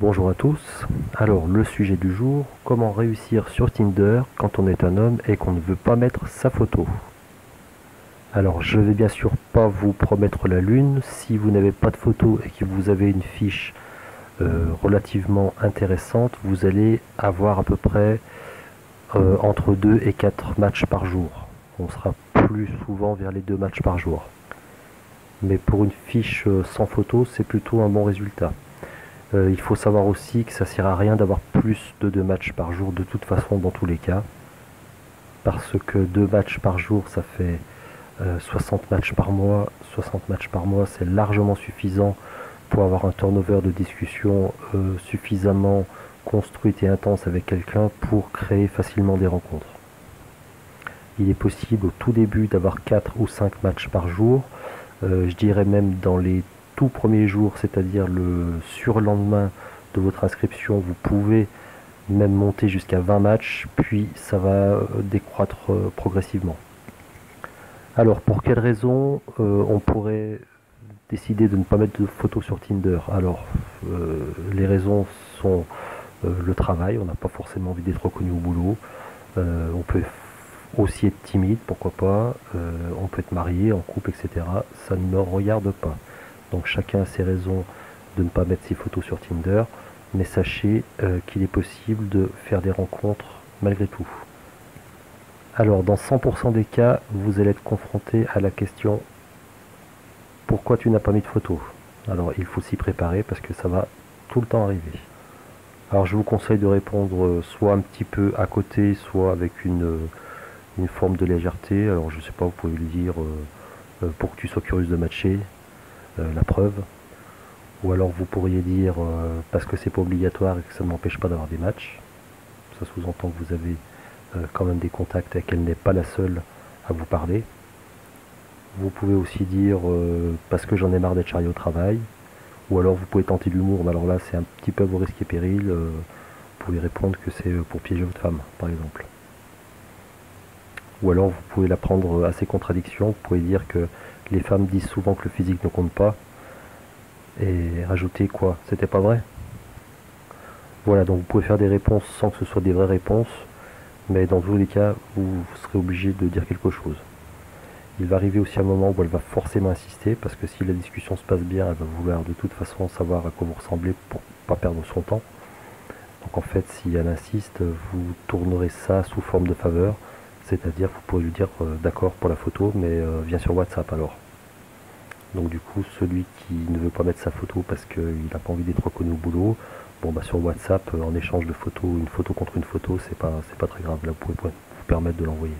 Bonjour à tous. Alors, le sujet du jour, comment réussir sur Tinder quand on est un homme et qu'on ne veut pas mettre sa photo. Alors, je vais bien sûr pas vous promettre la lune. Si vous n'avez pas de photo et que vous avez une fiche relativement intéressante, vous allez avoir à peu près entre 2 et 4 matchs par jour. On sera plus souvent vers les 2 matchs par jour. Mais pour une fiche sans photo, c'est plutôt un bon résultat. Il faut savoir aussi que ça ne sert à rien d'avoir plus de 2 matchs par jour de toute façon dans tous les cas. Parce que 2 matchs par jour ça fait 60 matchs par mois. 60 matchs par mois c'est largement suffisant pour avoir un turnover de discussion suffisamment construite et intense avec quelqu'un pour créer facilement des rencontres. Il est possible au tout début d'avoir 4 ou 5 matchs par jour. Je dirais même dans les tout premiers jours, c'est-à-dire le surlendemain de votre inscription, vous pouvez même monter jusqu'à 20 matchs, puis ça va décroître progressivement. Alors, pour quelles raisons on pourrait décider de ne pas mettre de photos sur Tinder? Alors, les raisons sont le travail, on n'a pas forcément envie d'être reconnu au boulot, on peut aussi être timide, pourquoi pas, on peut être marié, en couple, etc. Ça ne me regarde pas. Donc chacun a ses raisons de ne pas mettre ses photos sur Tinder, mais sachez qu'il est possible de faire des rencontres malgré tout. Alors dans 100% des cas, vous allez être confronté à la question pourquoi tu n'as pas mis de photos? Alors il faut s'y préparer parce que ça va tout le temps arriver. Alors je vous conseille de répondre soit un petit peu à côté, soit avec une forme de légèreté. Alors je sais pas, vous pouvez lui dire pour que tu sois curieuse de matcher, la preuve. Ou alors vous pourriez dire parce que c'est pas obligatoire et que ça ne m'empêche pas d'avoir des matchs. Ça sous-entend que vous avez quand même des contacts et qu'elle n'est pas la seule à vous parler. Vous pouvez aussi dire parce que j'en ai marre d'être charrié au travail. Ou alors vous pouvez tenter l'humour, mais alors là c'est un petit peu à vos risques et périls. Vous pouvez répondre que c'est pour piéger votre femme, par exemple. Ou alors vous pouvez la prendre à ses contradictions. Vous pouvez dire que les femmes disent souvent que le physique ne compte pas. Et rajouter quoi? C'était pas vrai? Voilà, donc vous pouvez faire des réponses sans que ce soit des vraies réponses, mais dans tous les cas, vous serez obligé de dire quelque chose. Il va arriver aussi un moment où elle va forcément insister, parce que si la discussion se passe bien, elle va vouloir de toute façon savoir à quoi vous ressemblez pour pas perdre son temps. Donc en fait, si elle insiste, vous tournerez ça sous forme de faveur, c'est-à-dire que vous pourrez lui dire d'accord pour la photo, mais viens sur WhatsApp alors. Donc du coup, celui qui ne veut pas mettre sa photo parce qu'il n'a pas envie d'être reconnu au boulot, bon bah sur WhatsApp, en échange de photos, une photo contre une photo, c'est pas très grave, là vous pouvez vous permettre de l'envoyer.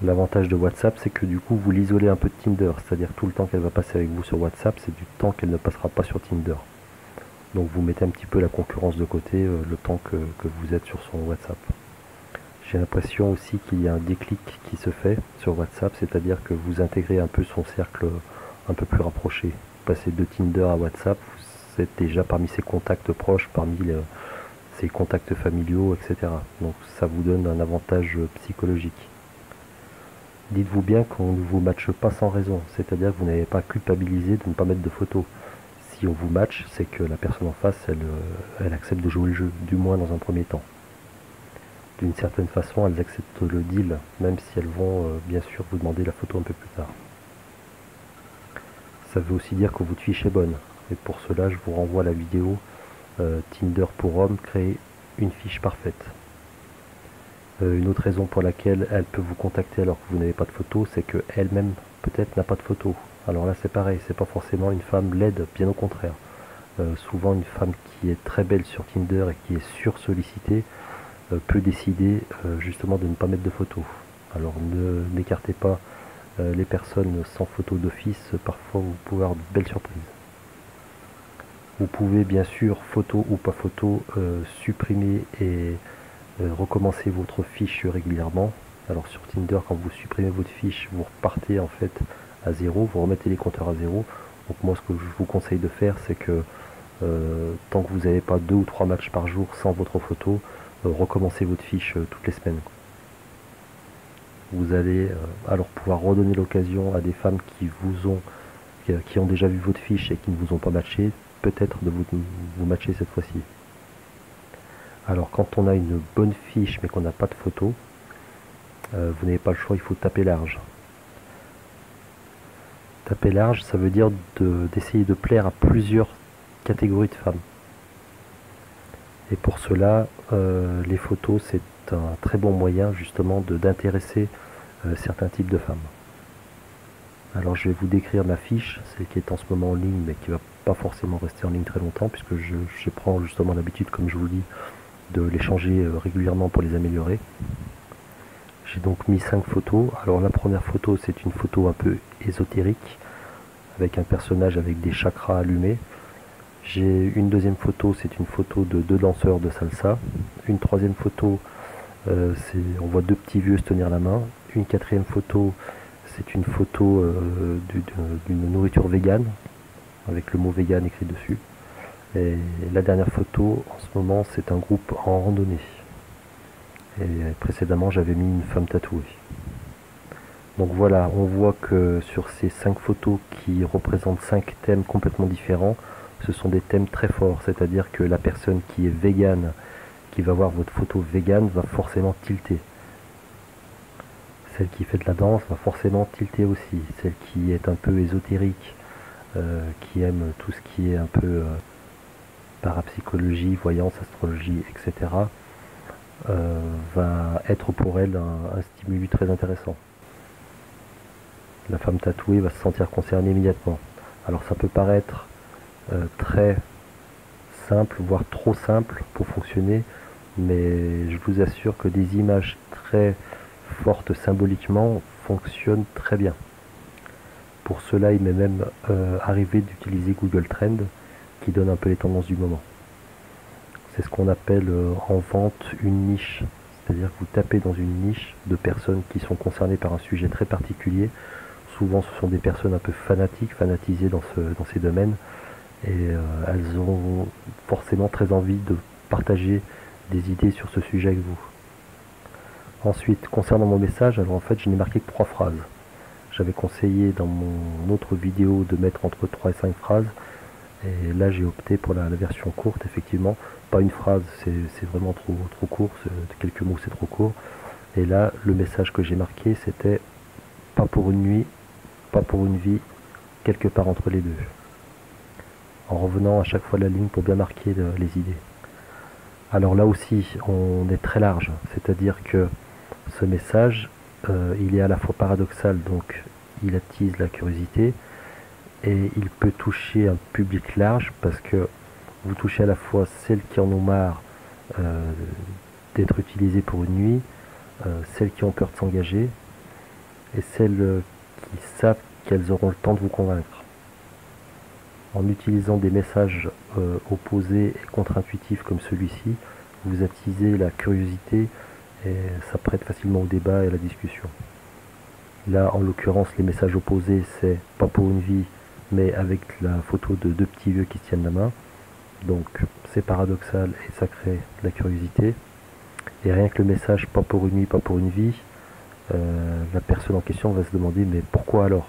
L'avantage de WhatsApp, c'est que du coup vous l'isolez un peu de Tinder, c'est-à-dire tout le temps qu'elle va passer avec vous sur WhatsApp, c'est du temps qu'elle ne passera pas sur Tinder. Donc vous mettez un petit peu la concurrence de côté le temps que vous êtes sur son WhatsApp. J'ai l'impression aussi qu'il y a un déclic qui se fait sur WhatsApp, c'est-à-dire que vous intégrez un peu son cercle un peu plus rapproché. Vous passez de Tinder à WhatsApp, vous êtes déjà parmi ses contacts proches, parmi ses contacts familiaux, etc. Donc ça vous donne un avantage psychologique. Dites-vous bien qu'on ne vous matche pas sans raison, c'est-à-dire que vous n'avez pas culpabilisé de ne pas mettre de photos. Si on vous match, c'est que la personne en face, elle accepte de jouer le jeu, du moins dans un premier temps. D'une certaine façon, elles acceptent le deal, même si elles vont bien sûr vous demander la photo un peu plus tard. Ça veut aussi dire que votre fiche est bonne. Et pour cela, je vous renvoie à la vidéo Tinder pour hommes, créer une fiche parfaite. Une autre raison pour laquelle elle peut vous contacter alors que vous n'avez pas de photo, c'est qu'elle-même peut-être n'a pas de photo. Alors là c'est pareil, c'est pas forcément une femme laide, bien au contraire. Souvent une femme qui est très belle sur Tinder et qui est sursollicitée peut décider justement de ne pas mettre de photos. Alors n'écartez pas les personnes sans photo d'office, parfois vous pouvez avoir de belles surprises. Vous pouvez bien sûr, photo ou pas photo, supprimer et recommencer votre fiche régulièrement. Alors sur Tinder, quand vous supprimez votre fiche, vous repartez en fait à zéro, vous remettez les compteurs à zéro. Donc moi ce que je vous conseille de faire, c'est que tant que vous n'avez pas 2 ou 3 matchs par jour sans votre photo, recommencez votre fiche toutes les semaines. Vous allez alors pouvoir redonner l'occasion à des femmes qui vous ont qui ont déjà vu votre fiche et qui ne vous ont pas matché, peut-être de vous matcher cette fois-ci. Alors quand on a une bonne fiche mais qu'on n'a pas de photo, vous n'avez pas le choix, il faut taper large. Taper large, ça veut dire d'essayer de plaire à plusieurs catégories de femmes. Et pour cela, les photos, c'est un très bon moyen justement d'intéresser certains types de femmes. Alors je vais vous décrire ma fiche, celle qui est en ce moment en ligne, mais qui ne va pas forcément rester en ligne très longtemps, puisque je prends justement l'habitude, comme je vous dis, de les changer régulièrement pour les améliorer. J'ai donc mis 5 photos. Alors la première photo, c'est une photo un peu ésotérique, avec un personnage avec des chakras allumés. J'ai une deuxième photo, c'est une photo de 2 danseurs de salsa. Une troisième photo, on voit 2 petits vieux se tenir la main. Une quatrième photo, c'est une photo d'une nourriture végane, avec le mot vegan écrit dessus. Et la dernière photo, en ce moment, c'est un groupe en randonnée. Et précédemment, j'avais mis une femme tatouée. Donc voilà, on voit que sur ces 5 photos qui représentent 5 thèmes complètement différents, ce sont des thèmes très forts, c'est-à-dire que la personne qui est végane, qui va voir votre photo végane, va forcément tilter. Celle qui fait de la danse va forcément tilter aussi. Celle qui est un peu ésotérique, qui aime tout ce qui est un peu parapsychologie, voyance, astrologie, etc., va être pour elle un stimuli très intéressant. La femme tatouée va se sentir concernée immédiatement. Alors ça peut paraître très simple, voire trop simple pour fonctionner, mais je vous assure que des images très fortes symboliquement fonctionnent très bien. Pour cela, il m'est même arrivé d'utiliser Google Trends, qui donne un peu les tendances du moment. C'est ce qu'on appelle en vente une niche, c'est-à-dire que vous tapez dans une niche de personnes qui sont concernées par un sujet très particulier. Souvent ce sont des personnes un peu fanatiques, fanatisées dans ces domaines, et elles ont forcément très envie de partager des idées sur ce sujet avec vous. Ensuite, concernant mon message, alors en fait je n'ai marqué que 3 phrases. J'avais conseillé dans mon autre vidéo de mettre entre 3 et 5 phrases, et là j'ai opté pour la version courte, effectivement. Pas une phrase, c'est vraiment trop court, quelques mots c'est trop court. Et là, le message que j'ai marqué, c'était « pas pour une nuit, pas pour une vie, quelque part entre les deux ». En revenant à chaque fois la ligne pour bien marquer les idées. Alors là aussi, on est très large, c'est-à-dire que ce message, il est à la fois paradoxal, donc il attise la curiosité, et il peut toucher un public large, parce que vous touchez à la fois celles qui en ont marre d'être utilisées pour une nuit, celles qui ont peur de s'engager, et celles qui savent qu'elles auront le temps de vous convaincre. En utilisant des messages opposés et contre-intuitifs comme celui-ci, vous attisez la curiosité et ça prête facilement au débat et à la discussion. Là, en l'occurrence, les messages opposés, c'est pas pour une vie, mais avec la photo de 2 petits vieux qui se tiennent la main. Donc c'est paradoxal et ça crée de la curiosité. Et rien que le message pas pour une nuit, pas pour une vie, la personne en question va se demander mais pourquoi alors?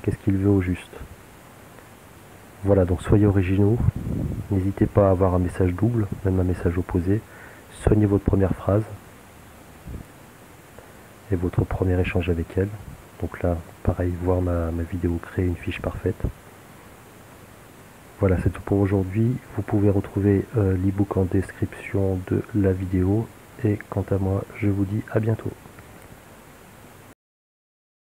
Qu'est-ce qu'il veut au juste? Voilà, donc soyez originaux, n'hésitez pas à avoir un message double, même un message opposé. Soignez votre première phrase et votre premier échange avec elle. Donc là, pareil, voir ma vidéo créer une fiche parfaite. Voilà, c'est tout pour aujourd'hui. Vous pouvez retrouver l'ebook en description de la vidéo. Et quant à moi, je vous dis à bientôt.